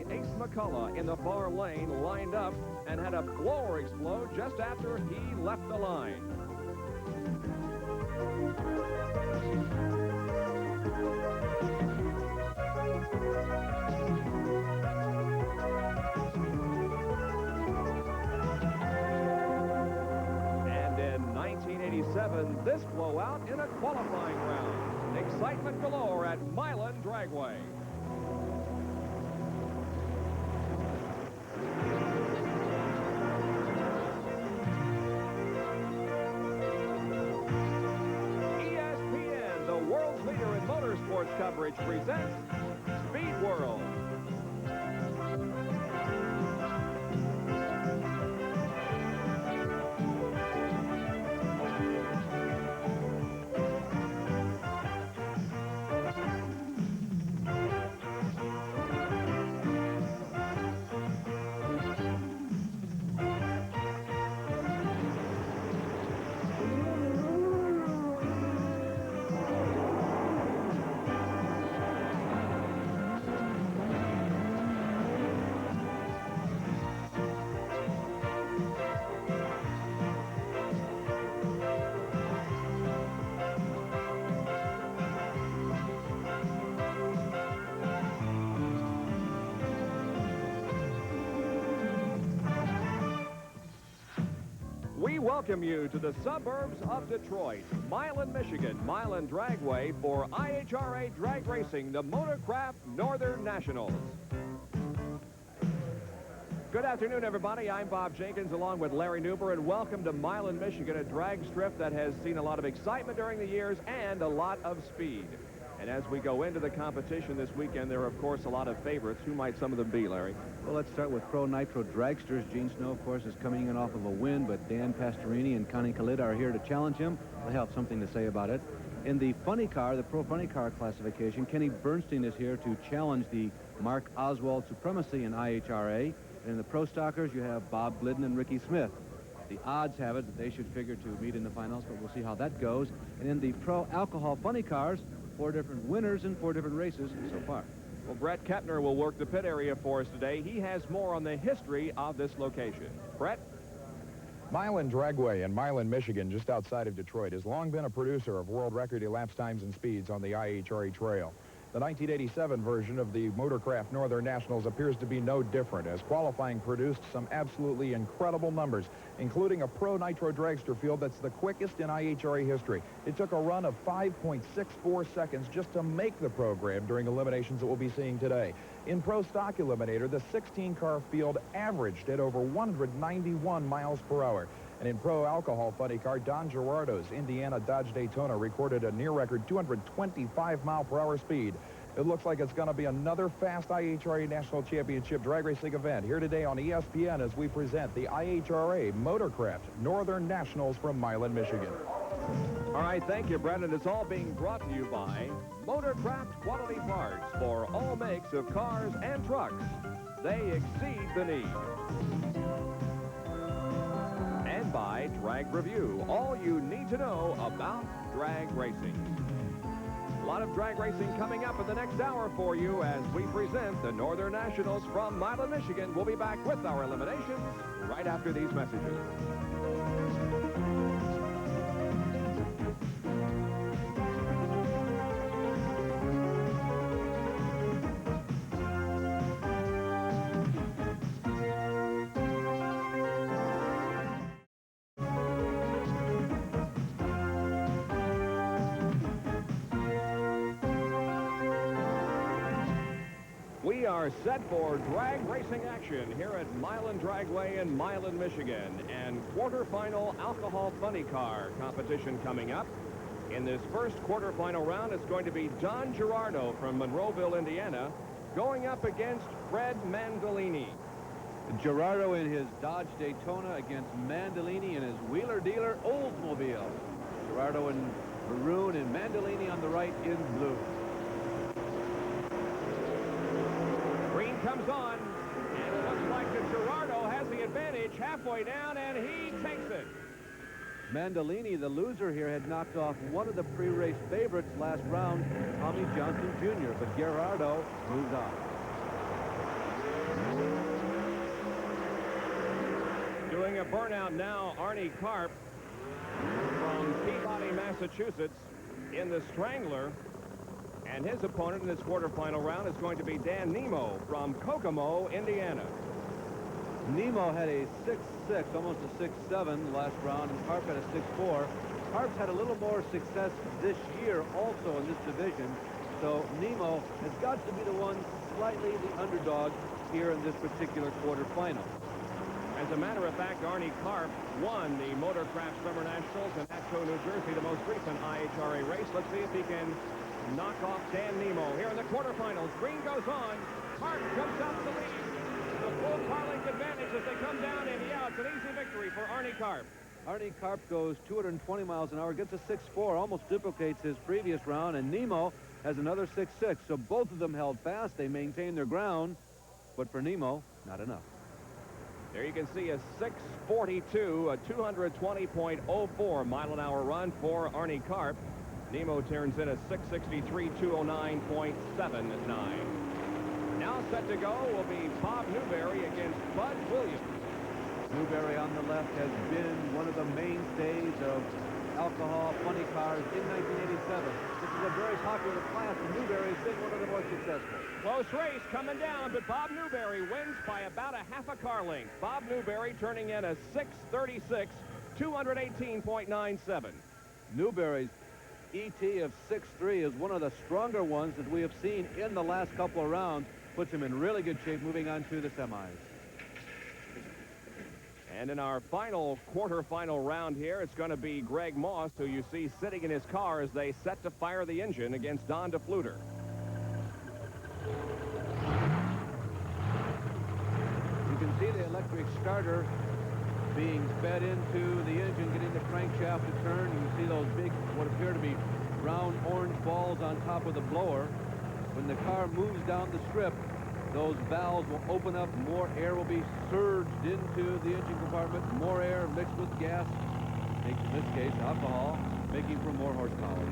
Ace McCullough in the far lane lined up and had a blower explode just after he left the line. And in 1987, this blowout in a qualifying round. Excitement galore at Milan Dragway. ESPN, the world's leader in motorsports coverage, presents Speed World. We welcome you to the suburbs of Detroit, Milan, Michigan, Milan Dragway for IHRA Drag Racing, the Motorcraft Northern Nationals. Good afternoon, everybody. I'm Bob Jenkins along with Larry Newber, and welcome to Milan, Michigan, a drag strip that has seen a lot of excitement during the years and a lot of speed. And as we go into the competition this weekend, there are, of course, a lot of favorites. Who might some of them be, Larry? Well, let's start with Pro Nitro Dragsters. Gene Snow, of course, is coming in off of a win, but Dan Pastorini and Connie Khalid are here to challenge him. They'll have something to say about it. In the funny car, the Pro Funny Car classification, Kenny Bernstein is here to challenge the Mark Oswald supremacy in IHRA. And in the Pro Stockers, you have Bob Glidden and Ricky Smith. The odds have it that they should figure to meet in the finals, but we'll see how that goes. And in the Pro Alcohol Funny Cars, 4 different winners in 4 different races so far. Well, Brett Kepner will work the pit area for us today. He has more on the history of this location. Brett? Milan Dragway in Milan, Michigan, just outside of Detroit, has long been a producer of world record elapsed times and speeds on the IHRA trail. The 1987 version of the Motorcraft Northern Nationals appears to be no different, as qualifying produced some absolutely incredible numbers, including a Pro Nitro Dragster field that's the quickest in IHRA history. It took a run of 5.64 seconds just to make the program during eliminations that we'll be seeing today. In Pro Stock Eliminator, the 16-car field averaged at over 191 miles per hour. And in Pro Alcohol Funny Car, Don Gerardo's Indiana Dodge Daytona recorded a near-record 225-mile-per-hour speed. It looks like it's going to be another fast IHRA National Championship drag racing event here today on ESPN as we present the IHRA Motorcraft Northern Nationals from Milan, Michigan. All right, thank you, Brett. And it's all being brought to you by Motorcraft Quality Parts for all makes of cars and trucks. They exceed the need. And by Drag Review, all you need to know about drag racing. A lot of drag racing coming up in the next hour for you as we present the Northern Nationals from Milan, Michigan. We'll be back with our eliminations right after these messages. We are set for drag racing action here at Milan Dragway in Milan, Michigan, and quarterfinal alcohol funny car competition coming up. In this first quarterfinal round, it's going to be Don Gerardo from Monroeville, Indiana, going up against Fred Mandolini. Gerardo in his Dodge Daytona against Mandolini in his Wheeler Dealer Oldsmobile. Gerardo in maroon and Mandolini on the right in blue. Green comes on, and it looks like that Gerardo has the advantage halfway down, and he takes it. Mandolini, the loser here, had knocked off one of the pre-race favorites last round, Tommy Johnson Jr., but Gerardo moves on. Doing a burnout now, Arnie Karp from Peabody, Massachusetts, in the Strangler. And his opponent in this quarterfinal round is going to be Dan Nemo from Kokomo, Indiana. Nemo had a 6-6, almost a 6-7 last round, and Karp had a 6-4. Karp's had a little more success this year also in this division, so Nemo has got to be the one slightly the underdog here in this particular quarterfinal. As a matter of fact, Arnie Karp won the Motorcraft Summer Nationals in Atco, New Jersey, the most recent IHRA race. Let's see if he can knock off Dan Nemo here in the quarterfinals. Green goes on. Karp jumps out to the lead. The full car length advantage as they come down, and yeah, it's an easy victory for Arnie Karp. Arnie Karp goes 220 miles an hour, gets a 6-4, almost duplicates his previous round, and Nemo has another 6-6. So both of them held fast. They maintained their ground, but for Nemo, not enough. There you can see a 6:42, a 220.04 mile-an-hour run for Arnie Karp. Nemo turns in a 6:63, 209.79. Now set to go will be Bob Newberry against Bud Williams. Newberry on the left has been one of the mainstays of alcohol funny cars in 1987. This is a very popular class, and Newberry has been one of the more successful. Close race coming down, but Bob Newberry wins by about a half a car length. Bob Newberry turning in a 6:36, 218.97. Newberry's ET of 6'3" is one of the stronger ones that we have seen in the last couple of rounds. Puts him in really good shape moving on to the semis. And in our final quarterfinal round here, it's going to be Greg Moss, who you see sitting in his car as they set to fire the engine against Don DeFluter. You can see the electric starter being fed into the engine, getting the crankshaft to turn. You can see those big, what appear to be round orange balls on top of the blower. When the car moves down the strip, those valves will open up. More air will be surged into the engine compartment. More air mixed with gas, in this case alcohol, making for more horsepower.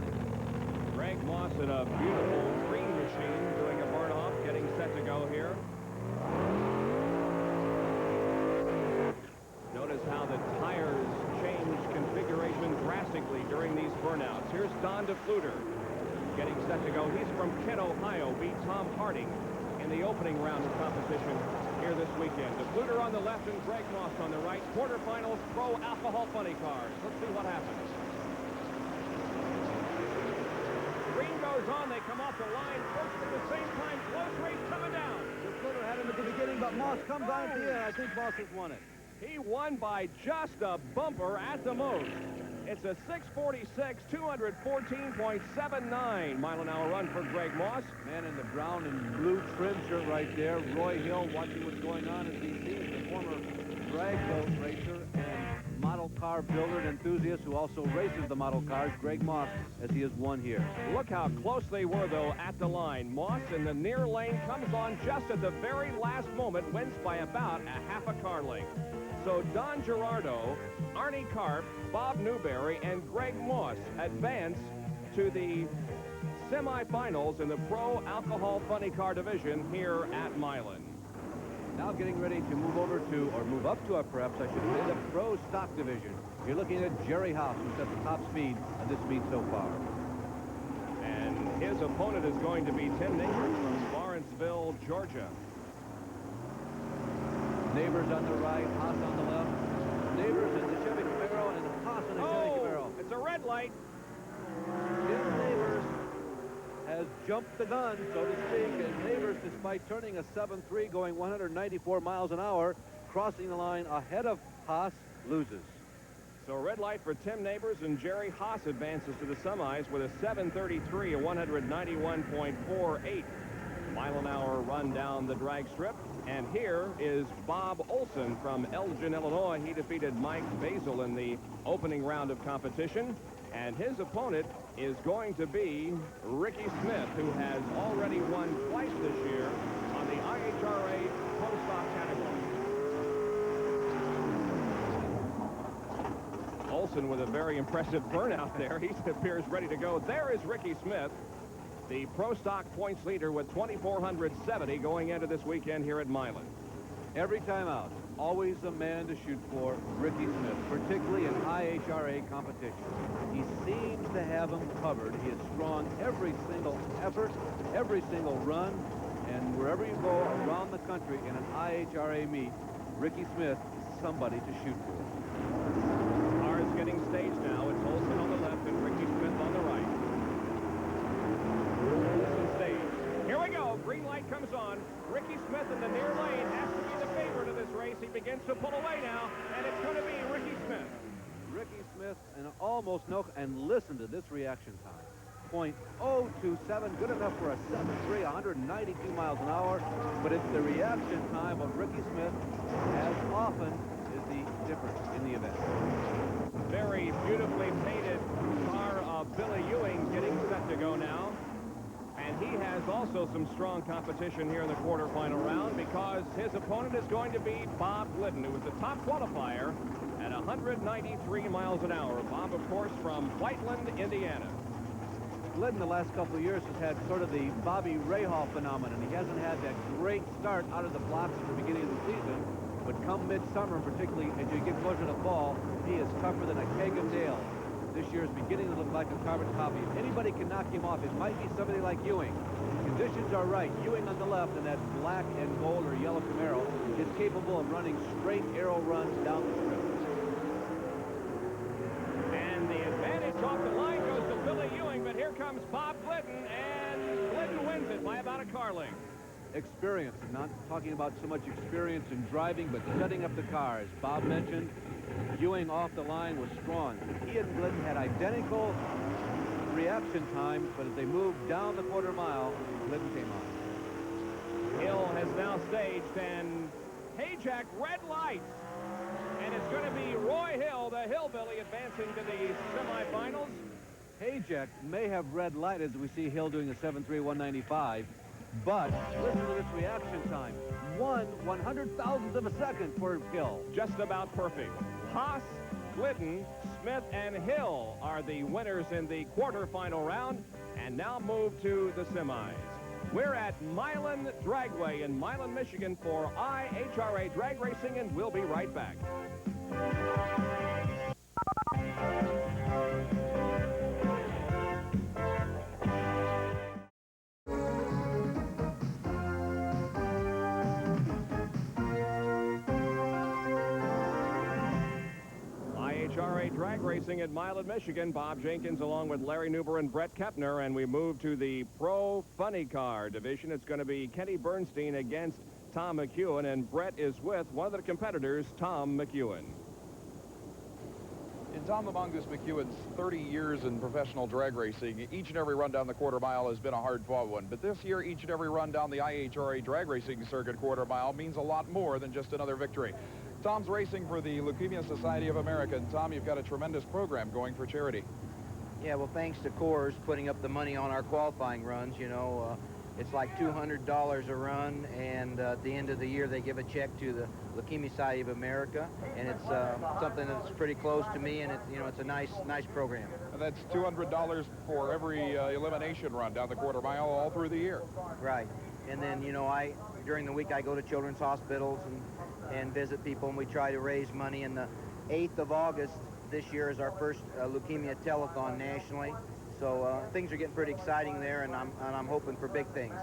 Greg Moss in a beautiful green machine doing a burn-off, getting set to go here. Notice how the tires change configuration drastically during these burnouts. Here's Don DeFluter getting set to go. He's from Kent, Ohio, beat Tom Harding in the opening round of competition here this weekend. DeFluter on the left and Greg Moss on the right. Quarterfinals pro alcohol funny cars. Let's see what happens. Green goes on. They come off the line first at the same time. Close race coming down. DeFluter had him at the beginning, but Moss comes on at the end. I think Moss has won it. He won by just a bumper at the most. It's a 6:46, 214.79 mile-an-hour run for Greg Moss. Man in the brown and blue trim shirt right there. Roy Hill watching what's going on as he sees the former drag boat racer and model car builder and enthusiast who also races the model cars, Greg Moss, as he has won here. Look how close they were, though, at the line. Moss in the near lane comes on just at the very last moment, wins by about a half a car length. So Don Gerardo, Arnie Karp, Bob Newberry, and Greg Moss advance to the semifinals in the Pro Alcohol Funny Car Division here at Milan. Now getting ready to move over to, or move up to, perhaps I should say, the Pro Stock Division. You're looking at Jerry House, who's at the top speed of this meet so far. And his opponent is going to be Tenn from Lawrenceville, Georgia. Neighbors on the right, Haas on the left. Neighbors in the Chevy Camaro and Haas in the Chevy Camaro. It's a red light. Tim Neighbors has jumped the gun, so to speak, and Neighbors, despite turning a 7.3, going 194 miles an hour, crossing the line ahead of Haas, loses. So red light for Tim Neighbors, and Jerry Haas advances to the semis with a 7:33, a 191.48 mile-an-hour run down the drag strip. And here is Bob Olson from Elgin, Illinois. He defeated Mike Basil in the opening round of competition. And his opponent is going to be Ricky Smith, who has already won twice this year on the IHRA Pro Stock category. Olson with a very impressive burnout there. He appears ready to go. There is Ricky Smith, the Pro Stock points leader with 2,470 going into this weekend here at Milan. Every time out, always the man to shoot for, Ricky Smith, particularly in IHRA competition. He seems to have him covered. He is strong every single effort, every single run, and wherever you go around the country in an IHRA meet, Ricky Smith is somebody to shoot for. Car is getting staged now. It's Olsen on the left and Ricky Smith on the right. Olsen staged. Here we go. Green light comes on. Ricky Smith in the near lane has to be the favorite of this race. He begins to pull away now, and it's going to be Ricky Smith. Ricky Smith and almost no, and listen to this reaction time. 0.027, good enough for a 7.3, 192 miles an hour, but it's the reaction time of Ricky Smith as often is the difference in the event. Very beautifully painted car of Billy Ewing getting set to go now. And he has also some strong competition here in the quarterfinal round because his opponent is going to be Bob Glidden, who was the top qualifier at 193 miles an hour. Bob, of course, from Whiteland, Indiana. Glidden the last couple of years has had sort of the Bobby Rahal phenomenon. He hasn't had that great start out of the blocks at the beginning of the season, but come midsummer, particularly as you get closer to fall, he is tougher than a keg of nails. This year is beginning to look like a carbon copy. If anybody can knock him off, it might be somebody like Ewing. Conditions are right. Ewing on the left in that black and gold or yellow Camaro is capable of running straight arrow runs down the strip. And the advantage off the line goes to Billy Ewing, but here comes Bob Glidden, and Glidden wins it by about a car length. Experience, not talking about so much experience in driving, but setting up the cars. Bob mentioned Ewing off the line was strong. He and Glidden had identical reaction times, but as they moved down the quarter mile, Glidden came on. Hill has now staged, and hey, Jack, red lights. And it's going to be Roy Hill, the Hillbilly, advancing to the semifinals. Hayjack may have red light as we see Hill doing the 7.3 195, but listen to this reaction time. 1/100,000th of a second for Hill. Just about perfect. Haas, Glidden, Smith, and Hill are the winners in the quarterfinal round, and now move to the semis. We're at Milan Dragway in Milan, Michigan for IHRA Drag Racing, and we'll be right back. IHRA Drag Racing at Milan, Michigan. Bob Jenkins along with Larry Newber and Brett Kepner, and we move to the Pro Funny Car division. It's going to be Kenny Bernstein against Tom McEwen, and Brett is with one of the competitors, Tom McEwen. In Tom the Mongoose McEwen's 30 years in professional drag racing, each and every run down the quarter mile has been a hard-fought one. But this year, each and every run down the IHRA drag racing circuit quarter mile means a lot more than just another victory. Tom's racing for the Leukemia Society of America. And Tom, you've got a tremendous program going for charity. Yeah, well, thanks to Coors putting up the money on our qualifying runs. You know, it's like $200 a run, and at the end of the year they give a check to the Leukemia Society of America, and it's something that's pretty close to me, and it's a nice program. And that's $200 for every elimination run down the quarter mile all through the year. Right, and then during the week I go to children's hospitals and visit people, and we try to raise money. And the 8th of August this year is our first leukemia telethon nationally. So things are getting pretty exciting there, and I'm hoping for big things.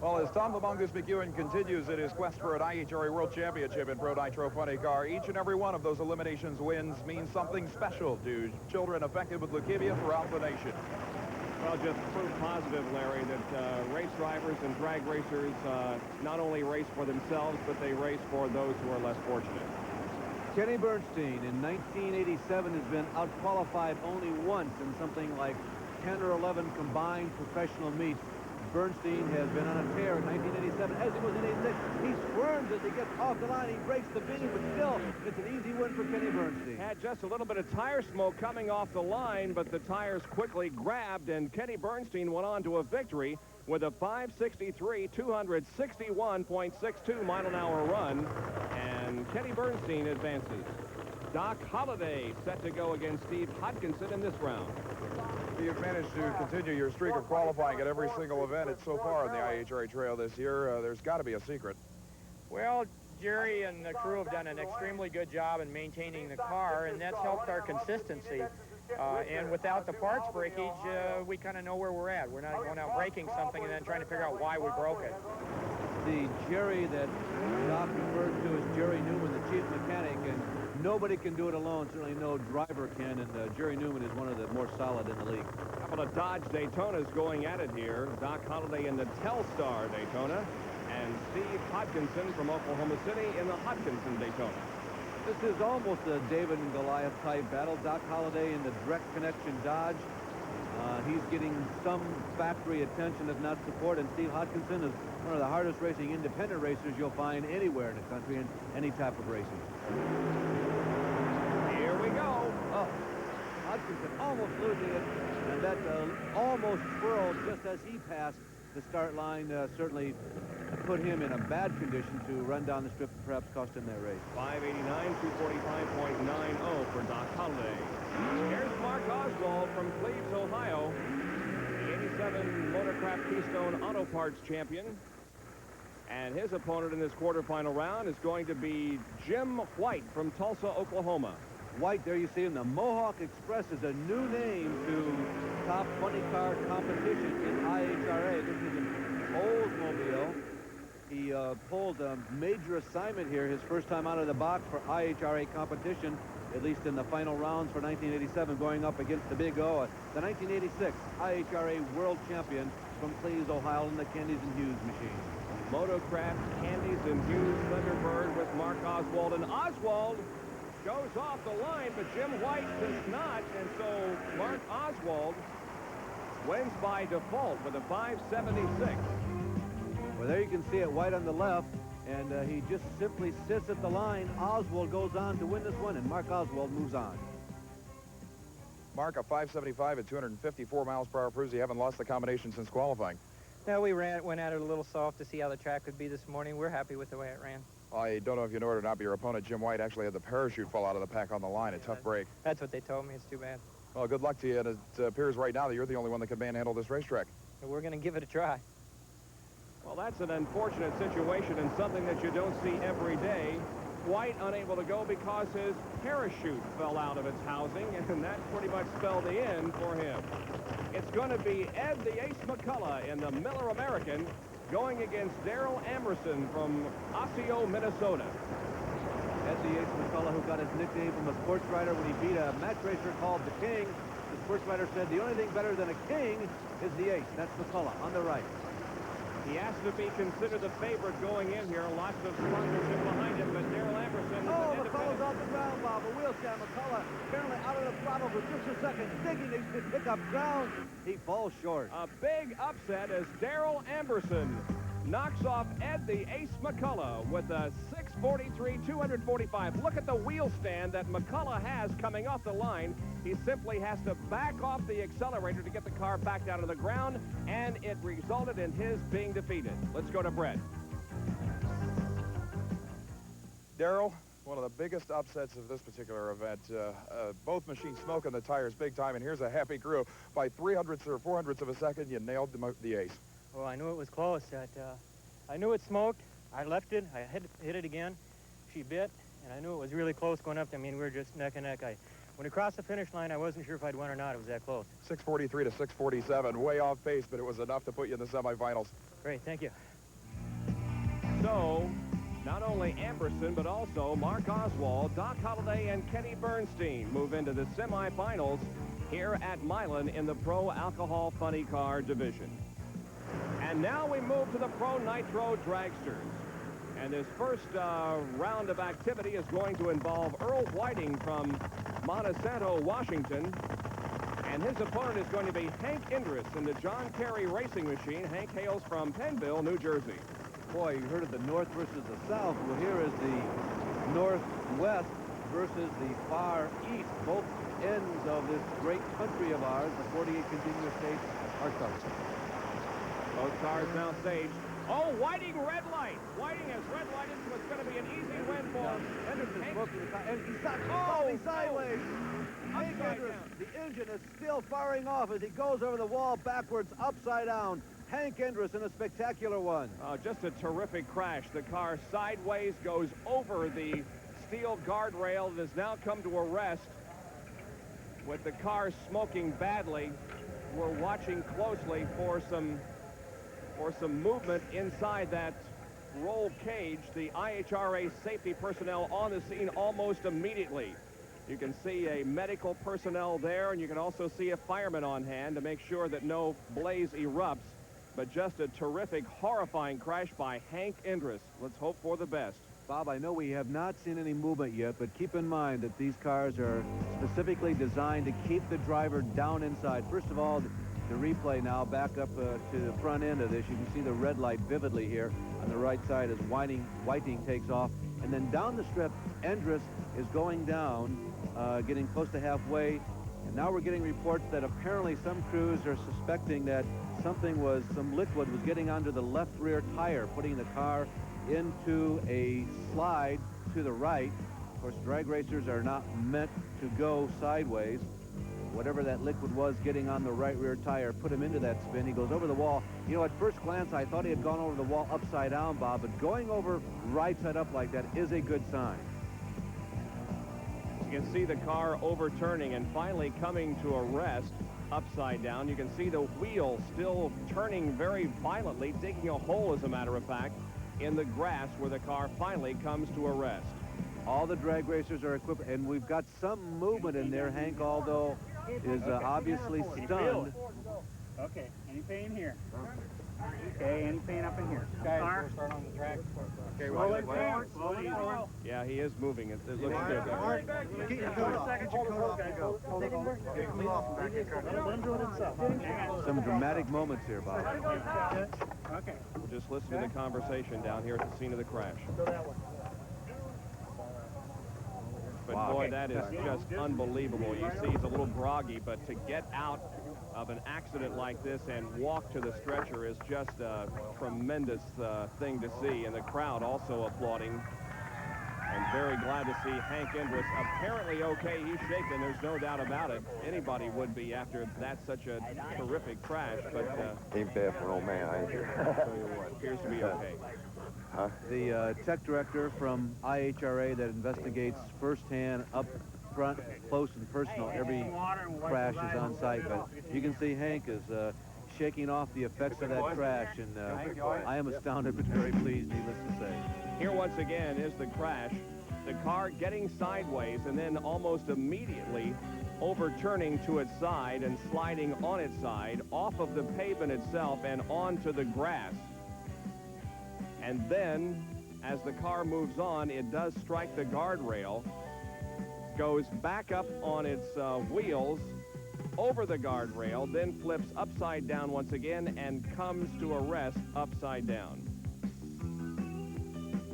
Well, as Tom the Mongoose McEwen continues in his quest for an IHRA World Championship in Pro Nitro Funny Car, each and every one of those eliminations wins means something special to children affected with leukemia throughout the nation. Well, just proof positive, Larry, that race drivers and drag racers not only race for themselves, but they race for those who are less fortunate. Kenny Bernstein in 1987 has been out-qualified only once in something like 10 or 11 combined professional meets. Bernstein has been on a tear in 1987 as he was in 86. He squirms as he gets off the line. He breaks the beam, but still, it's an easy win for Kenny Bernstein. Had just a little bit of tire smoke coming off the line, but the tires quickly grabbed, and Kenny Bernstein went on to a victory with a 563, 261.62 mile-an-hour run, and Kenny Bernstein advances. Doc Holliday set to go against Steve Hodkinson in this round. You've managed to continue your streak of qualifying at every single event so far on the IHRA trail this year. There's got to be a secret. Well, Jerry and the crew have done an extremely good job in maintaining the car, and that's helped our consistency. And without the parts breakage, we kind of know where we're at. We're not going out breaking something and then trying to figure out why we broke it. The Jerry that Doc referred to as Jerry Newman, the chief mechanic, and nobody can do it alone. Certainly no driver can, and Jerry Newman is one of the more solid in the league. A couple of Dodge Daytonas going at it here. Doc Holliday in the Telstar Daytona, and Steve Hodkinson from Oklahoma City in the Hodkinson Daytona. This is almost a David and Goliath type battle. Doc Holliday in the direct connection Dodge. He's getting some factory attention, if not support, and Steve Hodkinson is one of the hardest racing independent racers you'll find anywhere in the country in any type of racing. Here we go. Oh, Hodkinson almost losing it, and that almost swirled just as he passed the start line. Certainly put him in a bad condition to run down the strip and perhaps cost him that race. 589, 245.90 for Doc Holliday. Here's Mark Oswald from Cleves, Ohio, the 87 Motorcraft Keystone Auto Parts champion. And his opponent in this quarterfinal round is going to be Jim White from Tulsa, Oklahoma. White, there you see him. The Mohawk Express is a new name to top funny car competition in IHRA. This is an Oldsmobile. He pulled a major assignment here, his first time out of the box for IHRA competition, at least in the final rounds for 1987, going up against the Big O, the 1986 IHRA World Champion from Cleves, Ohio, in the Candies and Hughes machine. Motocraft Candies and Hughes Thunderbird with Mark Oswald, and Oswald goes off the line, but Jim White does not, and so Mark Oswald wins by default with a 576. Well, there you can see it, White on the left, and he just simply sits at the line. Oswald goes on to win this one, and Mark Oswald moves on. Mark, a 575 at 254 miles per hour proves you haven't lost the combination since qualifying. Yeah, we went at it a little soft to see how the track would be this morning. We're happy with the way it ran. I don't know if you know it or not, but your opponent, Jim White, actually had the parachute fall out of the pack on the line. A tough break. That's what they told me. It's too bad. Well, good luck to you, and it appears right now that you're the only one that can manhandle this racetrack. But we're going to give it a try. Well, that's an unfortunate situation and something that you don't see every day. White unable to go because his parachute fell out of its housing, and that pretty much spelled the end for him. It's going to be Ed the Ace McCullough in the Miller American going against Darrell Amerson from Osseo, Minnesota. Ed the Ace McCullough, who got his nickname from a sports writer when he beat a match racer called the King. The sports writer said the only thing better than a king is the ace. That's McCullough on the right. He has to be considered the favorite going in here. Lots of sponsorship behind him, but Darrell Amerson is an McCullough's off the ground, Bob. A wheelchair. McCullough apparently out of the throttle for just a second, thinking he should pick up ground. He falls short. A big upset as Darrell Amerson knocks off Ed the Ace McCullough with a 643, 245. Look at the wheel stand that McCullough has coming off the line. He simply has to back off the accelerator to get the car back down to the ground, and it resulted in his being defeated. Let's go to Brett. Darrell, one of the biggest upsets of this particular event. Both machines smoking the tires big time, and here's a happy crew. By 300ths or 400ths of a second, you nailed the ace. Well, I knew it was close. I knew it smoked. I left it. I hit it again. She bit, and I knew it was really close going up. I mean, we were just neck and neck. When it crossed the finish line, I wasn't sure if I'd win or not. It was that close. 643 to 647, way off pace, but it was enough to put you in the semifinals. Great, thank you. So, not only Amerson, but also Mark Oswald, Doc Holliday, and Kenny Bernstein move into the semifinals here at Milan in the Pro Alcohol Funny Car division. And now we move to the Pro Nitro Dragsters. And this first round of activity is going to involve Earl Whiting from Monsanto, Washington. And his opponent is going to be Hank Indris in the John Kerry Racing Machine. Hank hails from Pennville, New Jersey. Boy, you heard of the north versus the south. Well, here is the northwest versus the far east. Both ends of this great country of ours, the 48 contiguous states, are covered. Both cars now staged. Oh, Whiting red light. Whiting has red lighted, so it's going to be an easy win for him. Henderson smoking the tire, and he's got falling sideways. Hank Indris, the engine is still firing off as he goes over the wall backwards, upside down. Hank Indris in a spectacular one. Just a terrific crash. The car sideways goes over the steel guardrail that has now come to a rest. With the car smoking badly, we're watching closely for some movement inside that roll cage. The IHRA safety personnel on the scene almost immediately. You can see a medical personnel there, and you can also see a fireman on hand to make sure that no blaze erupts. But just a terrific, horrifying crash by Hank Indris. Let's hope for the best. Bob, I know we have not seen any movement yet, but keep in mind that these cars are specifically designed to keep the driver down inside. First of all, the replay now back up to the front end of this. You can see the red light vividly here on the right side as Whiting takes off. And then down the strip, Indris is going down, getting close to halfway. And now we're getting reports that apparently some crews are suspecting that some liquid was getting onto the left rear tire, putting the car into a slide to the right. Of course, drag racers are not meant to go sideways. Whatever that liquid was getting on the right rear tire put him into that spin. He goes over the wall. You know, at first glance, I thought he had gone over the wall upside down, Bob, but going over right side up like that is a good sign. You can see the car overturning and finally coming to a rest upside down. You can see the wheel still turning very violently, digging a hole, as a matter of fact, in the grass where the car finally comes to a rest. All the drag racers are equipped, and we've got some movement in there. Hank, although is obviously stunned. Okay, any pain here? Okay, any pain up in here? Guys, we'll start on the drag. Okay, roll it forward. Yeah, he is moving. It looks good. Some dramatic moments here, Bob. Okay. We'll just listen to the conversation down here at the scene of the crash. But Wow. boy, that is just unbelievable. You see he's a little groggy, but to get out of an accident like this and walk to the stretcher is just a tremendous thing to see. And the crowd also applauding. And very glad to see Hank Indris apparently okay. He's shaken, there's no doubt about it. Anybody would be after that's such a terrific crash, but ain't bad for an old man, I ain't sure. appears to be okay. Huh? The tech director from IHRA that investigates firsthand, up front, close and personal, every crash is on site. But you can see Hank is shaking off the effects of that crash, and I am astounded but very pleased, needless to say. Here once again is the crash. The car getting sideways and then almost immediately overturning to its side and sliding on its side off of the pavement itself and onto the grass. And then, as the car moves on, it does strike the guardrail, goes back up on its wheels, over the guardrail, then flips upside down once again and comes to a rest upside down.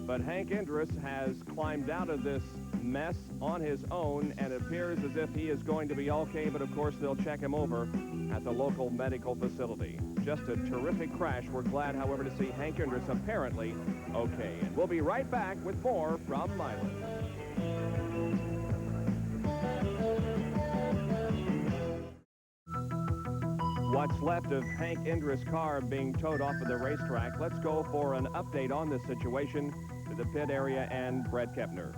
But Hank Indris has climbed out of this mess on his own and appears as if he is going to be okay, but of course they'll check him over at the local medical facility. Just a terrific crash. We're glad, however, to see Hank Indris apparently okay. And we'll be right back with more from Milan. What's left of Hank Indris' car being towed off of the racetrack. Let's go for an update on this situation to the pit area and Brett Kepner.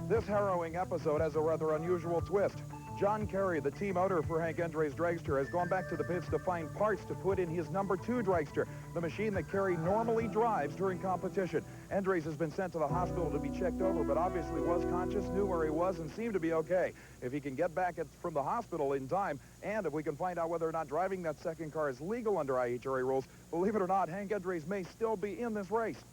This harrowing episode has a rather unusual twist. John Kerry, the team owner for Hank Indris' dragster, has gone back to the pits to find parts to put in his #2 dragster, the machine that Kerry normally drives during competition. Indris has been sent to the hospital to be checked over, but obviously was conscious, knew where he was, and seemed to be okay. If he can get back from the hospital in time, and if we can find out whether or not driving that second car is legal under IHRA rules, believe it or not, Hank Indris may still be in this race.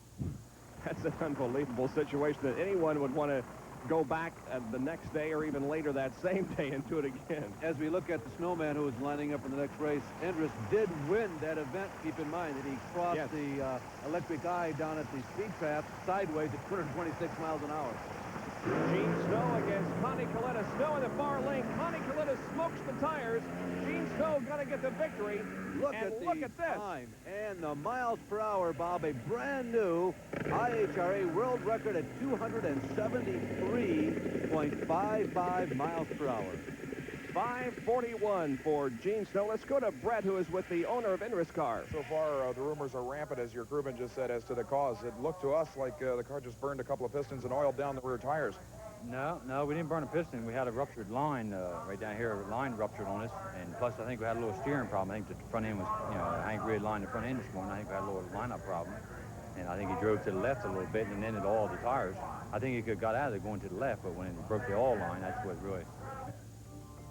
That's an unbelievable situation that anyone would want to go back the next day or even later that same day and do it again. As we look at the snowman who is lining up in the next race, Indris did win that event. Keep in mind that he crossed the electric eye down at the speed trap sideways at 226 miles an hour. Gene Snow against Connie Coletta. Snow in the far lane. Connie Coletta smokes the tires. Gene Snow going to get the victory. Look at this time and the miles per hour, Bob. A brand new IHRA world record at 273.55 miles per hour. 5:41 for Gene Snow. Let's go to Brett, who is with the owner of Ihra's car. So far, the rumors are rampant, as your crewman just said, as to the cause. It looked to us like the car just burned a couple of pistons and oiled down the rear tires. No, we didn't burn a piston. We had a ruptured line right down here. A line ruptured on us, and plus I think we had a little steering problem. I think the front end was, Hank Reed lined the front end this morning. I think we had a little lineup problem, and I think he drove to the left a little bit and then it oiled the tires. I think he could have got out of there going to the left, but when it broke the oil line, that's what really...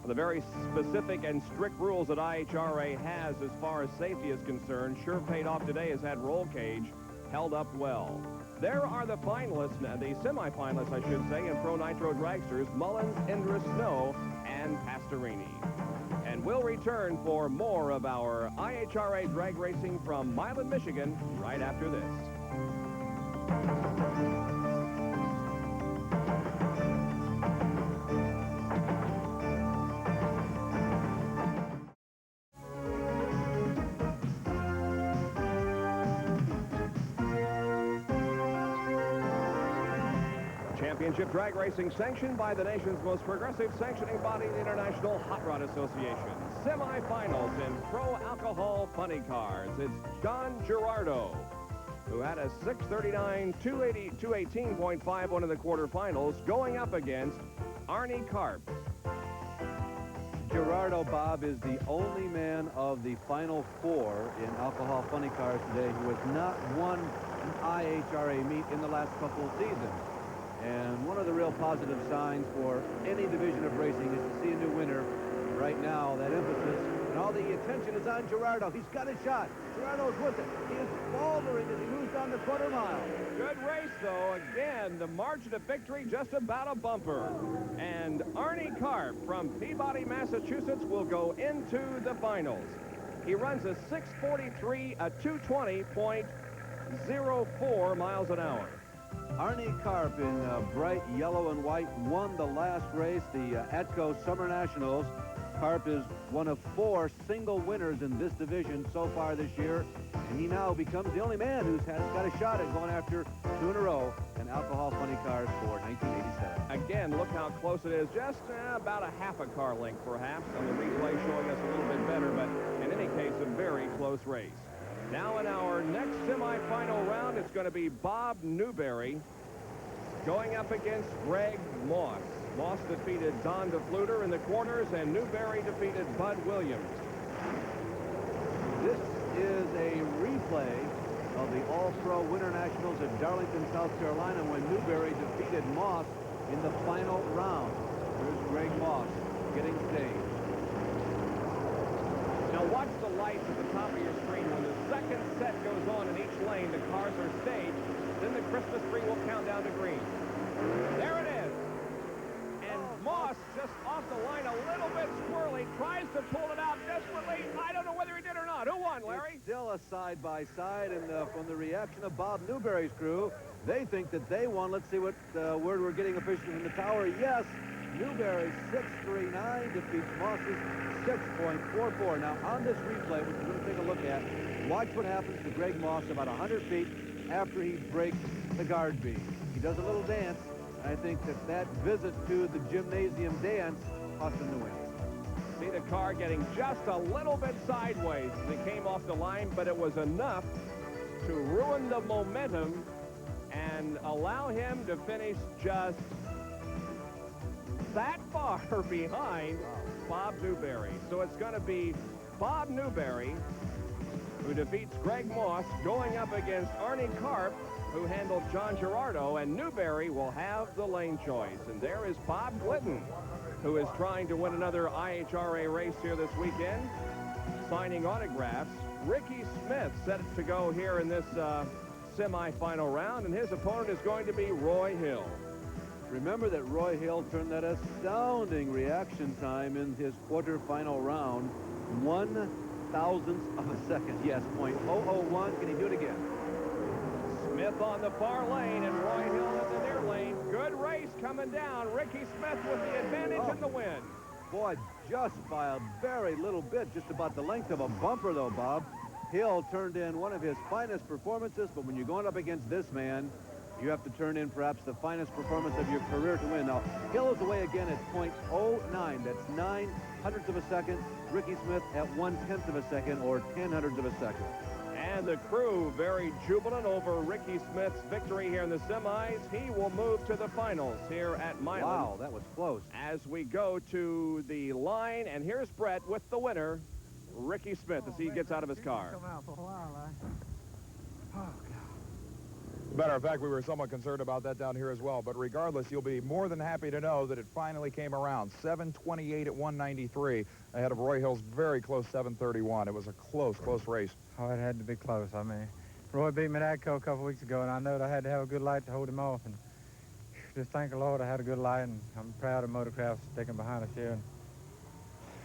The very specific and strict rules that IHRA has as far as safety is concerned sure paid off today, as that roll cage held up well. There are the finalists, the semifinalists, I should say, in Pro Nitro Dragsters, Mullins, Ihra, Snow, and Pastorini. And we'll return for more of our IHRA drag racing from Milan, Michigan, right after this. Championship drag racing sanctioned by the nation's most progressive sanctioning body, the International Hot Rod Association. Semifinals in pro alcohol funny cars. It's John Gerardo, who had a 6:39, 218.51 in the quarterfinals, going up against Arnie Karp. Gerardo, Bob, is the only man of the final four in alcohol funny cars today who has not won an IHRA meet in the last couple of seasons. And one of the real positive signs for any division of racing is to see a new winner. Right now, that emphasis and all the attention is on Gerardo. He's got a shot. Gerardo's with it. He is faltering as he moves down the quarter mile. Good race, though. Again, the margin of victory just about a bumper. And Arnie Karp from Peabody, Massachusetts, will go into the finals. He runs a 6:43, a 220.04 miles an hour. Arnie Karp in bright yellow and white won the last race, the Atco Summer Nationals. Karp is one of 4 single winners in this division so far this year, and he now becomes the only man who's got a shot at going after 2 in a row in alcohol funny cars for 1987. Again, look how close it is. Just about a half a car length, perhaps, on the replay showing us a little bit better, but in any case, a very close race. Now in our next semifinal round, it's going to be Bob Newberry going up against Greg Moss. Moss defeated Don DeFluter in the quarters, and Newberry defeated Bud Williams. This is a replay of the All-Pro Winter Nationals at Darlington, South Carolina, when Newberry defeated Moss in the final round. Here's Greg Moss getting staged. Now watch the lights at the top of your screen. When the second set goes on in each lane, the cars are staged. Then the Christmas tree will count down to green. There it is. And Moss just off the line a little bit squirrely, tries to pull it out desperately. I don't know whether he did or not. Who won, Larry? It's still a side-by-side, and from the reaction of Bob Newberry's crew, they think that they won. Let's see what word we're getting officially from the tower. Yes, Newberry 6.39 defeats Moss's 6.44. Now, on this replay, which we're going to take a look at, watch what happens to Greg Moss about 100 feet after he breaks the guard beam. He does a little dance, and I think that visit to the gymnasium dance cost him the win. See the car getting just a little bit sideways as it came off the line, but it was enough to ruin the momentum and allow him to finish just that far behind Bob Newberry. So it's going to be Bob Newberry who defeats Greg Moss going up against Arnie Karp, who handled John Gerardo, and Newberry will have the lane choice. And there is Bob Glidden, who is trying to win another IHRA race here this weekend, signing autographs. Ricky Smith set to go here in this semifinal round, and his opponent is going to be Roy Hill. Remember that Roy Hill turned that astounding reaction time in his quarterfinal round, 1/1000th of a second. Yes, .001. Can he do it again? Smith on the far lane and Roy Hill in the near lane. Good race coming down. Ricky Smith with the advantage in the win. Boy, just by a very little bit, just about the length of a bumper, though, Bob. Hill turned in one of his finest performances, but when you're going up against this man, You have to turn in perhaps the finest performance of your career to win. Now, Hill is away again at .09. That's 9/100ths of a second. Ricky Smith at 1/10 of a second, or 10/100ths of a second. And the crew very jubilant over Ricky Smith's victory here in the semis. He will move to the finals here at Milan. Wow, that was close. As we go to the line, and here's Brett with the winner, Ricky Smith, as he gets out of his car. Matter of fact, we were somewhat concerned about that down here as well. But regardless, you'll be more than happy to know that it finally came around. 7:28 at 193 ahead of Roy Hill's very close 7:31. It was a close race. Oh, it had to be close. I mean, Roy beat me at ADCO a couple weeks ago, and I know that I had to have a good light to hold him off. And just thank the Lord I had a good light, and I'm proud of Motorcraft sticking behind us here. And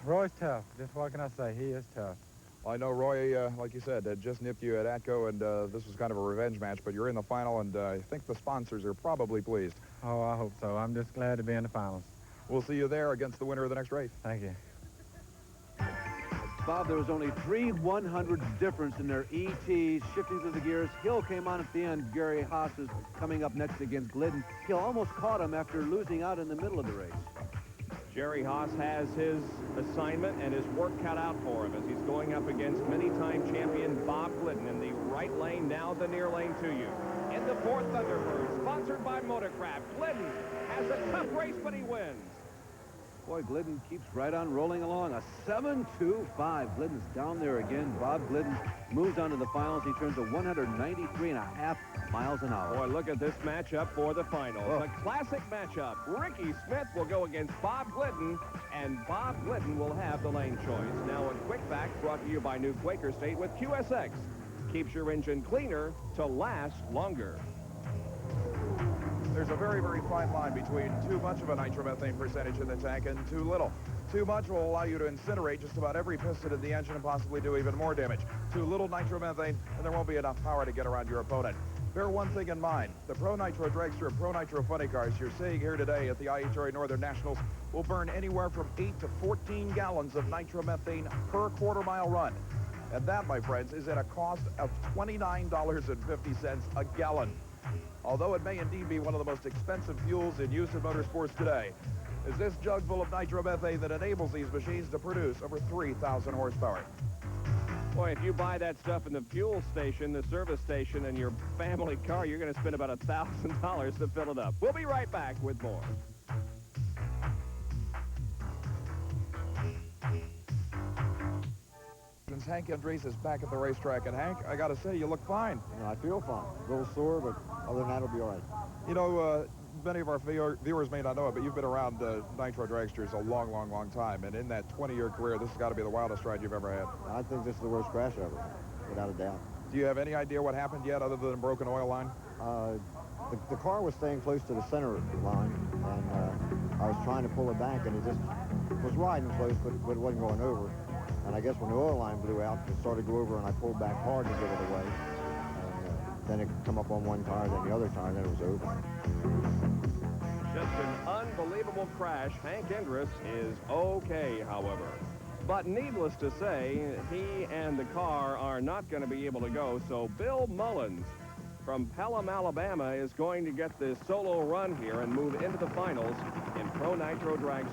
Roy's tough. Just what can I say? He is tough. I know Roy, like you said, just nipped you at ADCO, and this was kind of a revenge match, but you're in the final, and I think the sponsors are probably pleased. Oh, I hope so. I'm just glad to be in the finals. We'll see you there against the winner of the next race. Thank you. Bob, there was only 3/100ths difference in their ETs, shifting through the gears. Hill came on at the end. Gary Haas is coming up next against Glidden. Hill almost caught him after losing out in the middle of the race. Jerry Haas has his assignment and his work cut out for him as he's going up against many-time champion Bob Glidden in the right lane, now the near lane to you. In the fourth Thunderbird, sponsored by Motorcraft, Glidden has a tough race, but he wins. Boy, Glidden keeps right on rolling along. A 7.25. Glidden's down there again. Bob Glidden moves on to the finals. He turns to 193.5 miles an hour. Boy, look at this matchup for the finals. Oh. A classic matchup. Ricky Smith will go against Bob Glidden, and Bob Glidden will have the lane choice. Now, a quick fact brought to you by New Quaker State with QSX. Keeps your engine cleaner to last longer. There's a very fine line between too much of a nitromethane percentage in the tank and too little. Too much will allow you to incinerate just about every piston in the engine and possibly do even more damage. Too little nitromethane, and there won't be enough power to get around your opponent. Bear one thing in mind. The Pro Nitro Dragster and Pro Nitro Funny Cars you're seeing here today at the IHRA Northern Nationals will burn anywhere from 8 to 14 gallons of nitromethane per quarter-mile run. And that, my friends, is at a cost of $29.50 a gallon. Although it may indeed be one of the most expensive fuels in use in motorsports today, is this jug full of nitromethane that enables these machines to produce over 3,000 horsepower. Boy, if you buy that stuff in the fuel station, the service station, and your family car, you're going to spend about $1,000 to fill it up. We'll be right back with more. Hank Andres is back at the racetrack, and Hank, I got to say, you look fine. I feel fine. A little sore, but other than that, it'll be all right. You know, many of our viewers may not know it, but you've been around Nitro Dragsters a long time, and in that 20-year career, this has got to be the wildest ride you've ever had. I think this is the worst crash ever, without a doubt. Do you have any idea what happened yet, other than a broken oil line? The car was staying close to the center line, and I was trying to pull it back, and it just was riding close, but it wasn't going over. And I guess when the oil line blew out, it started to go over, and I pulled back hard to get it away. And then it come up on one tire, then the other tire, and then it was over. Just an unbelievable crash. Hank Andrus is okay, however. But needless to say, he and the car are not going to be able to go, so Bill Mullins from Pelham, Alabama, is going to get this solo run here and move into the finals in Pro Nitro Dragster.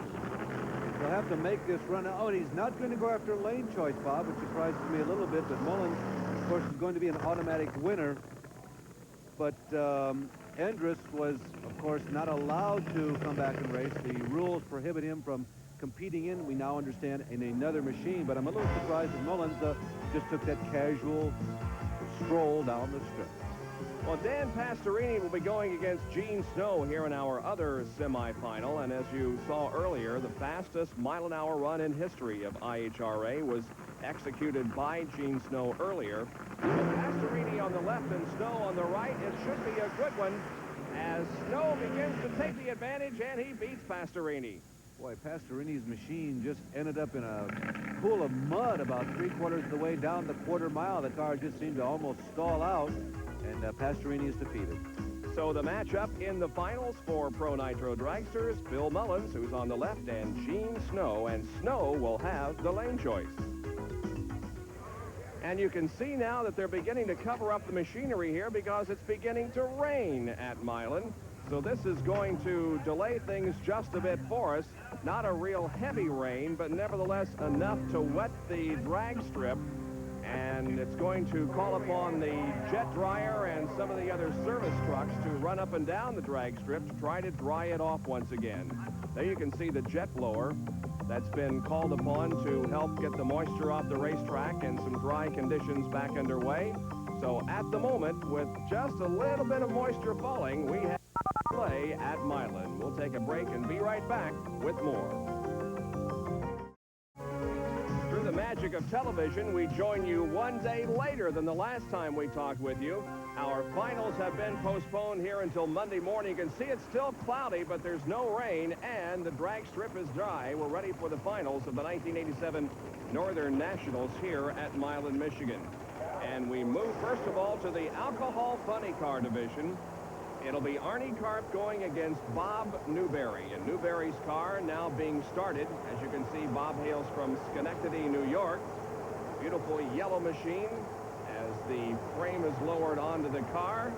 He'll have to make this run. Oh, and he's not going to go after lane choice, Bob, which surprises me a little bit. But Mullins, of course, is going to be an automatic winner. But Andrus was, of course, not allowed to come back and race. The rules prohibit him from competing in, we now understand, in another machine. But I'm a little surprised that Mullins just took that casual stroll down the strip. Well, Dan Pastorini will be going against Gene Snow here in our other semifinal. And as you saw earlier, the fastest mile-an-hour run in history of IHRA was executed by Gene Snow earlier. With Pastorini on the left and Snow on the right, it should be a good one as Snow begins to take the advantage, and he beats Pastorini. Boy, Pastorini's machine just ended up in a pool of mud about 3/4 of the way down the quarter mile. The car just seemed to almost stall out, and Pastorini is defeated. So the matchup in the finals for Pro Nitro Dragsters, Bill Mullins, who's on the left, and Gene Snow, and Snow will have the lane choice. And you can see now that they're beginning to cover up the machinery here because it's beginning to rain at Milan. So this is going to delay things just a bit for us. Not a real heavy rain, but nevertheless enough to wet the drag strip. And it's going to call upon the jet dryer and some of the other service trucks to run up and down the drag strip to try to dry it off once again. There you can see the jet blower that's been called upon to help get the moisture off the racetrack and some dry conditions back underway. So at the moment, with just a little bit of moisture falling, we have play at Milan. We'll take a break and be right back with more. Through the magic of television, we join you one day later than the last time we talked with you. Our finals have been postponed here until Monday morning. You can see it's still cloudy, but there's no rain, and the drag strip is dry. We're ready for the finals of the 1987 Northern Nationals here at Milan, Michigan. And we move, first of all, to the alcohol funny car division. It'll be Arnie Karp going against Bob Newberry. And Newberry's car now being started. As you can see, Bob hails from Schenectady, New York. Beautiful yellow machine as the frame is lowered onto the car.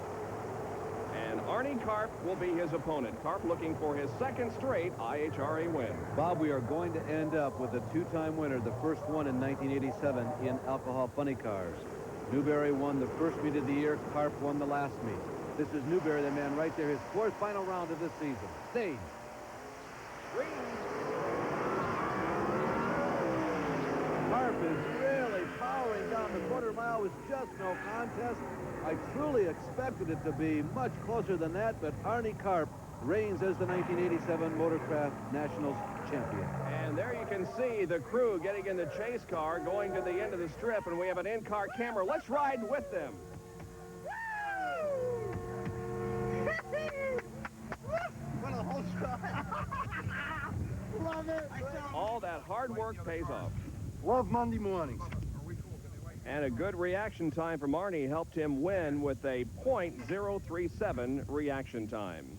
And Arnie Karp will be his opponent. Karp looking for his second straight IHRA win. Bob, we are going to end up with a two-time winner, the first one in 1987 in alcohol funny cars. Newberry won the first meet of the year. Karp won the last meet. This is Newberry, the man right there, his fourth final round of this season. Stage. Karp is really powering down the quarter mile. With just no contest. I truly expected it to be much closer than that, but Arnie Karp reigns as the 1987 Motorcraft Nationals champion. And there you can see the crew getting in the chase car, going to the end of the strip, and we have an in-car camera. Let's ride with them. Love it. All that hard work pays off. Love Monday mornings. And a good reaction time from Arnie helped him win with a .037 reaction time.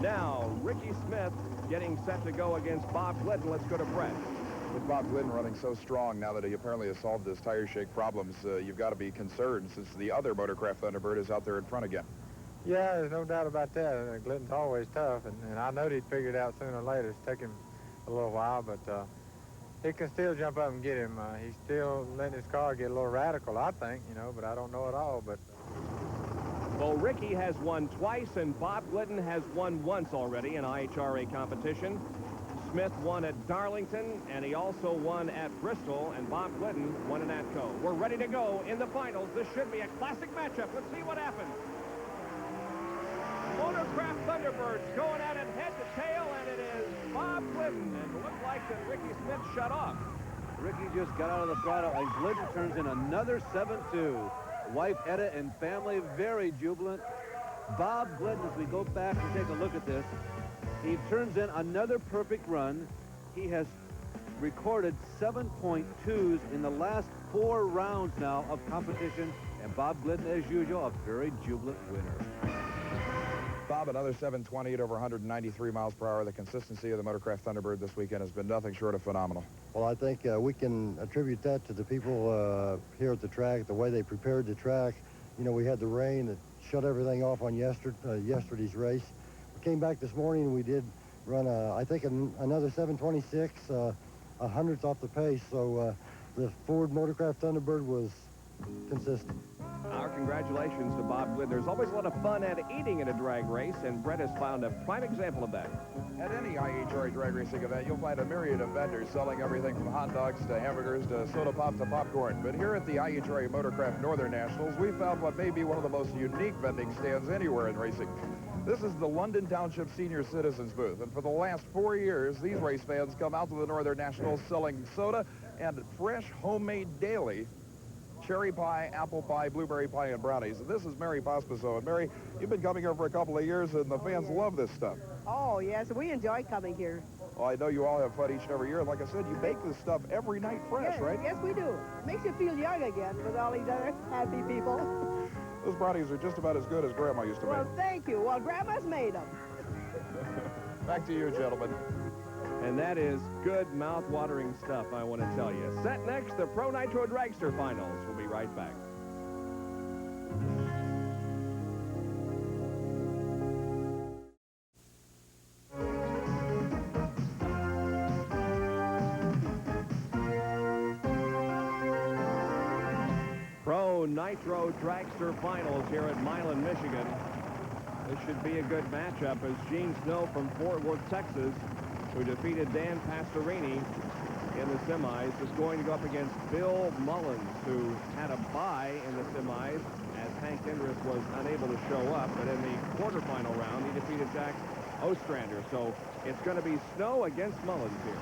Now, Ricky Smith getting set to go against Bob Glidden. Let's go to Brett. With Bob Glidden running so strong now that he apparently has solved his tire shake problems, you've got to be concerned since the other Motorcraft Thunderbird is out there in front again. Yeah, there's no doubt about that. Glidden's always tough, and I know he'd figure it out sooner or later. It's taken him a little while, but he can still jump up and get him. He's still letting his car get a little radical, I think, you know, but I don't know it all. But well, Ricky has won twice, and Bob Glidden has won once already in IHRA competition. Smith won at Darlington, and he also won at Bristol, and Bob Glidden won in Atco. We're ready to go in the finals. This should be a classic matchup. Let's see what happens. Motorcraft Thunderbirds going at it head to tail, and it is Bob Glidden. And it looked like that Ricky Smith shut off. Ricky just got out of the throttle, and Glidden turns in another 7-2. Wife Etta and family very jubilant. Bob Glidden, as we go back and take a look at this, he turns in another perfect run. He has recorded 7.2s in the last 4 rounds now of competition, and Bob Glidden, as usual, a very jubilant winner. Bob, another 720 at over 193 miles per hour. The consistency of the Motorcraft Thunderbird this weekend has been nothing short of phenomenal. Well, I think we can attribute that to the people here at the track, the way they prepared the track. You know, we had the rain that shut everything off on yesterday's race. We came back this morning and we did run, I think, another 726, a hundredth off the pace. So the Ford Motorcraft Thunderbird was consistent. Our congratulations to Bob Glidden. There's always a lot of fun at eating at a drag race, and Brett has found a prime example of that. At any IHRA drag racing event, you'll find a myriad of vendors selling everything from hot dogs to hamburgers to soda pop to popcorn. But here at the IHRA Motorcraft Northern Nationals, we found what may be one of the most unique vending stands anywhere in racing. This is the London Township Senior Citizens booth, and for the last 4 years, these race fans come out to the Northern Nationals selling soda and fresh homemade daily cherry pie, apple pie, blueberry pie, and brownies. And this is Mary Pospiso. And Mary, you've been coming here for a couple of years, and the fans love this stuff. Oh, yes, we enjoy coming here. Well, I know you all have fun each and every year. Like I said, you bake this stuff every night fresh, yes, right? Yes, we do. Makes you feel young again with all these other happy people. Those brownies are just about as good as Grandma used to make. Well, thank you. Well, Grandma's made them. Back to you, gentlemen. And that is good, mouth-watering stuff, I want to tell you. Set next, the Pro Nitro Dragster Finals. We'll be right back. Pro Nitro Dragster Finals here at Milan, Michigan. This should be a good matchup as Gene Snow from Fort Worth, Texas, who defeated Dan Pastorini in the semis, is going to go up against Bill Mullins, who had a bye in the semis as Hank Indris was unable to show up. But in the quarterfinal round, he defeated Jack Ostrander. So it's going to be Snow against Mullins here.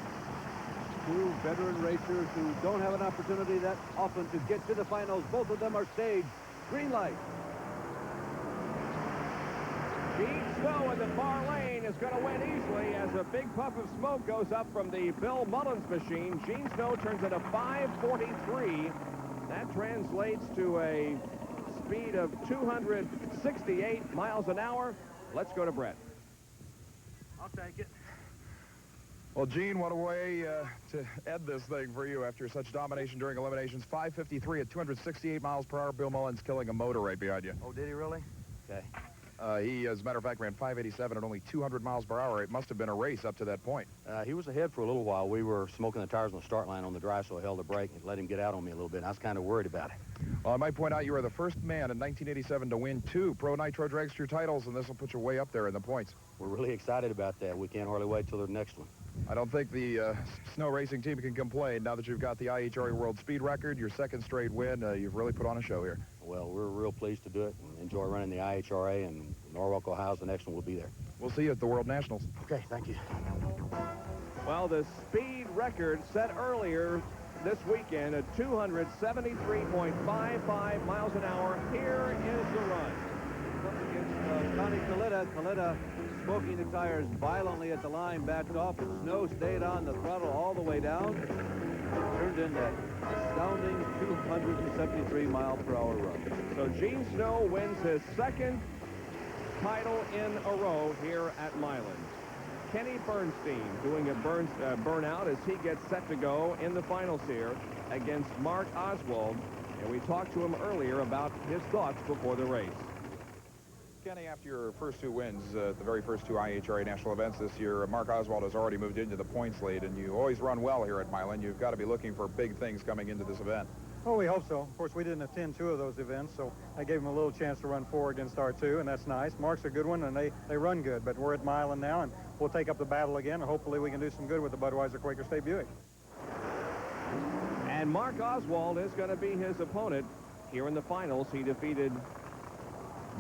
Two veteran racers who don't have an opportunity that often to get to the finals. Both of them are staged. Green light. Gene Snow in the far lane is going to win easily as a big puff of smoke goes up from the Bill Mullins machine. Gene Snow turns at a 5:43. That translates to a speed of 268 miles an hour. Let's go to Brett. I'll take it. Well, Gene, what a way to end this thing for you after such domination during eliminations. 5:53 at 268 miles per hour. Bill Mullins killing a motor right behind you. Oh, did he really? Okay. He, as a matter of fact, ran 587 at only 200 miles per hour. It must have been a race up to that point. He was ahead for a little while. We were smoking the tires on the start line on the dry, so I held the brake and let him get out on me a little bit. And I was kind of worried about it. Well, I might point out you were the first man in 1987 to win 2 Pro Nitro Dragster titles, and this will put you way up there in the points. We're really excited about that. We can't hardly wait till the next one. I don't think the snow racing team can complain now that you've got the IHRA World Speed Record, your second straight win. You've really put on a show here. Well, we're real pleased to do it and enjoy running the IHRA, and Norwalk, Ohio's the next one. We'll be there. We'll see you at the World Nationals. Okay, thank you. Well, the speed record set earlier this weekend at 273.55 miles an hour. Here is the run. Against Connie Kalita. Kalita smoking the tires violently at the line, backed off, and Snow stayed on the throttle all the way down. It turned in that astounding 273 mile per hour run. So Gene Snow wins his second title in a row here at Milan. Kenny Bernstein doing a burnout as he gets set to go in the finals here against Mark Oswald. And we talked to him earlier about his thoughts before the race. Kenny, after your first 2 wins at the very first 2 IHRA national events this year, Mark Oswald has already moved into the points lead, and you always run well here at Milan. You've got to be looking for big things coming into this event. Oh, we hope so. Of course, we didn't attend 2 of those events, so I gave him a little chance to run 4 against R2, and that's nice. Mark's a good one, and they run good, but we're at Milan now, and we'll take up the battle again, and hopefully we can do some good with the Budweiser Quaker State Buick. And Mark Oswald is going to be his opponent here in the finals. He defeated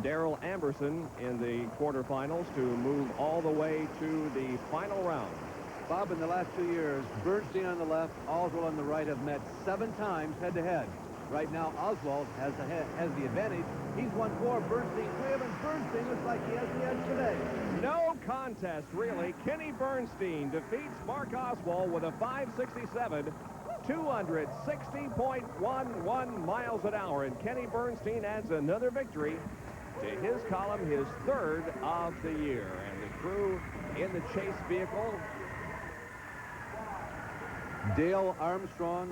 Darrell Amberson in the quarterfinals to move all the way to the final round. Bob, in the last 2 years, Bernstein on the left, Oswald on the right have met 7 times head-to-head. Right now, Oswald has the advantage. He's won 4, Bernstein 3 of them. Bernstein looks like he has the edge today. No contest, really. Kenny Bernstein defeats Mark Oswald with a 567, 260.11 miles an hour. And Kenny Bernstein adds another victory to his column, his 3rd of the year. And the crew in the chase vehicle. Dale Armstrong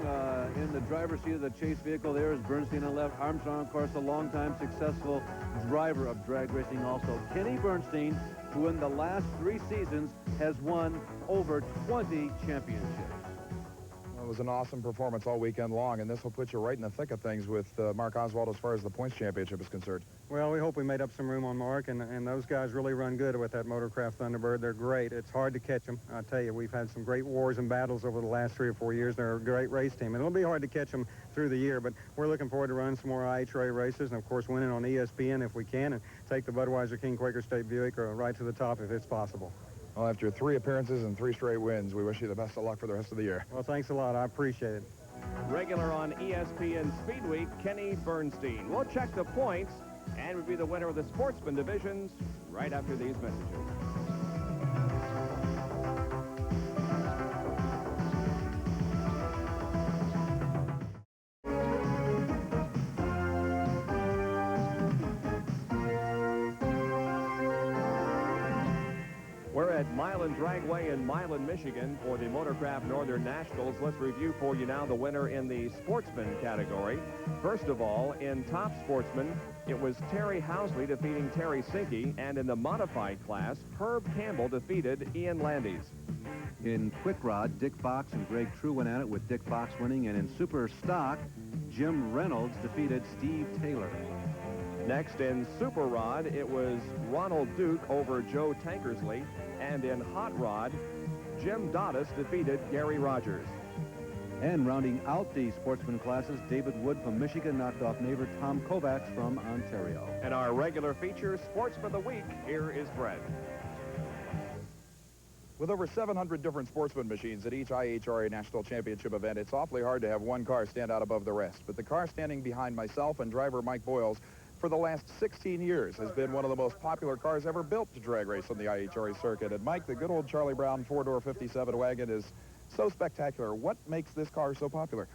in the driver's seat of the chase vehicle. There is Bernstein on the left. Armstrong, of course, a longtime successful driver of drag racing also. Kenny Bernstein, who in the last 3 seasons has won over 20 championships. Well, it was an awesome performance all weekend long, and this will put you right in the thick of things with Mark Oswald as far as the points championship is concerned. Well, we hope we made up some room on Mark, and those guys really run good with that Motorcraft Thunderbird. They're great. It's hard to catch them. I tell you, we've had some great wars and battles over the last 3 or 4 years. They're a great race team, and it'll be hard to catch them through the year, but we're looking forward to running some more IHRA races, and of course winning on ESPN if we can, and take the Budweiser King Quaker State Buick right to the top if it's possible. Well, after 3 appearances and 3 straight wins, we wish you the best of luck for the rest of the year. Well, thanks a lot. I appreciate it. Regular on ESPN Speed Week, Kenny Bernstein. We'll check the points and review the winner of the Sportsman divisions right after these messages. We're at Milan Dragway in Milan, Michigan for the Motorcraft Northern Nationals. Let's review for you now the winner in the Sportsman category. First of all, in Top Sportsman, it was Terry Housley defeating Terry Sinke, and in the modified class, Herb Campbell defeated Ian Landis. In Quick Rod, Dick Fox and Greg True went at it, with Dick Fox winning, and in Super Stock, Jim Reynolds defeated Steve Taylor. Next, in Super Rod, it was Ronald Duke over Joe Tankersley, and in Hot Rod, Jim Dottis defeated Gary Rogers. And rounding out the sportsman classes, David Wood from Michigan knocked off neighbor Tom Kovacs from Ontario. And our regular feature, Sportsman of the Week, here is Fred. With over 700 different sportsman machines at each IHRA National Championship event, it's awfully hard to have one car stand out above the rest. But the car standing behind myself and driver Mike Boyles for the last 16 years has been one of the most popular cars ever built to drag race on the IHRA circuit. And Mike, the good old Charlie Brown four-door 57 wagon is so spectacular. What makes this car so popular?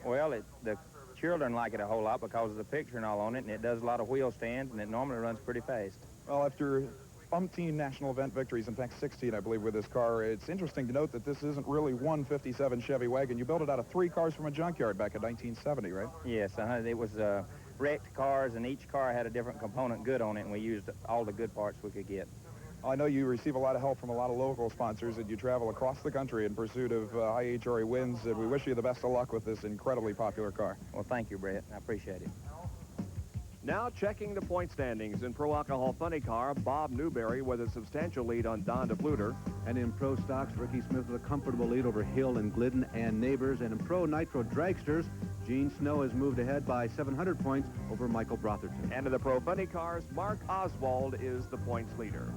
Well, the children like it a whole lot because of the picture and all on it, and it does a lot of wheel stands, and it normally runs pretty fast. Well, after umpteen national event victories, in fact 16 I believe with this car, it's interesting to note that this isn't really one 57 Chevy wagon. You built it out of 3 cars from a junkyard back in 1970, right? Yes, it was wrecked cars, and each car had a different component good on it, and we used all the good parts we could get. I know you receive a lot of help from a lot of local sponsors, and you travel across the country in pursuit of IHRA wins, and we wish you the best of luck with this incredibly popular car. Well, thank you, Brett. I appreciate it. Now checking the point standings. In Pro Alcohol Funny Car, Bob Newberry with a substantial lead on Don DeFluter. And in Pro Stocks, Ricky Smith with a comfortable lead over Hill and Glidden and Neighbors. And in Pro Nitro Dragsters, Gene Snow has moved ahead by 700 points over Michael Brotherton. And in the Pro Funny Cars, Mark Oswald is the points leader.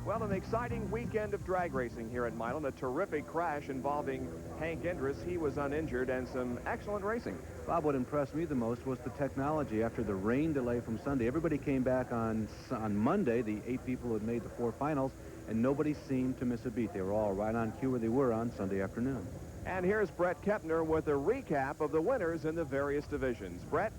Well, an exciting weekend of drag racing here at Milan. A terrific crash involving Hank Indris. He was uninjured, and some excellent racing. Bob, what impressed me the most was the technology. After the rain delay from Sunday, everybody came back on Monday, the 8 people who had made the 4 finals, and nobody seemed to miss a beat. They were all right on cue where they were on Sunday afternoon. And here's Brett Kepner with a recap of the winners in the various divisions. Brett?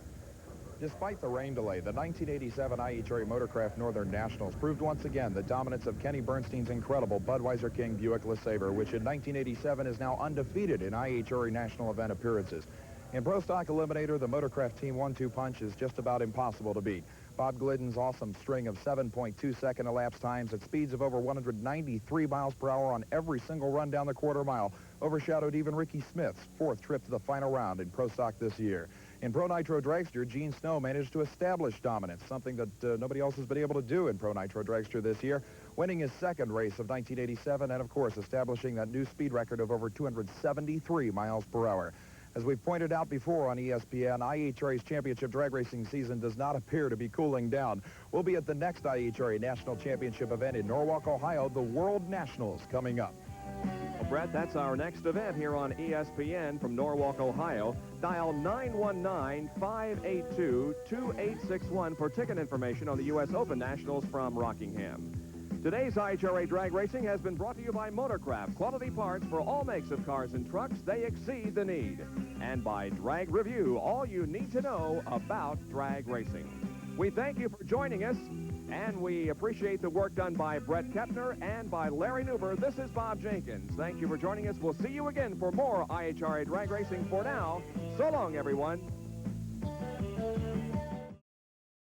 Despite the rain delay, the 1987 IHRA Motorcraft Northern Nationals proved once again the dominance of Kenny Bernstein's incredible Budweiser King Buick LeSabre, which in 1987 is now undefeated in IHRA national event appearances. In Pro Stock Eliminator, the Motorcraft Team 1-2 punch is just about impossible to beat. Bob Glidden's awesome string of 7.2-second elapsed times at speeds of over 193 miles per hour on every single run down the quarter mile overshadowed even Ricky Smith's 4th trip to the final round in Pro Stock this year. In Pro Nitro Dragster, Gene Snow managed to establish dominance, something that nobody else has been able to do in Pro Nitro Dragster this year, winning his 2nd race of 1987 and, of course, establishing that new speed record of over 273 miles per hour. As we've pointed out before on ESPN, IHRA's championship drag racing season does not appear to be cooling down. We'll be at the next IHRA National Championship event in Norwalk, Ohio, the World Nationals, coming up. Well, Brett, that's our next event here on ESPN from Norwalk, Ohio. Dial 919-582-2861 for ticket information on the U.S. Open Nationals from Rockingham. Today's IHRA Drag Racing has been brought to you by Motorcraft. Quality parts for all makes of cars and trucks. They exceed the need. And by Drag Review, all you need to know about drag racing. We thank you for joining us, and we appreciate the work done by Brett Kepner and by Larry Newber. This is Bob Jenkins. Thank you for joining us. We'll see you again for more IHRA Drag Racing. For now, so long, everyone.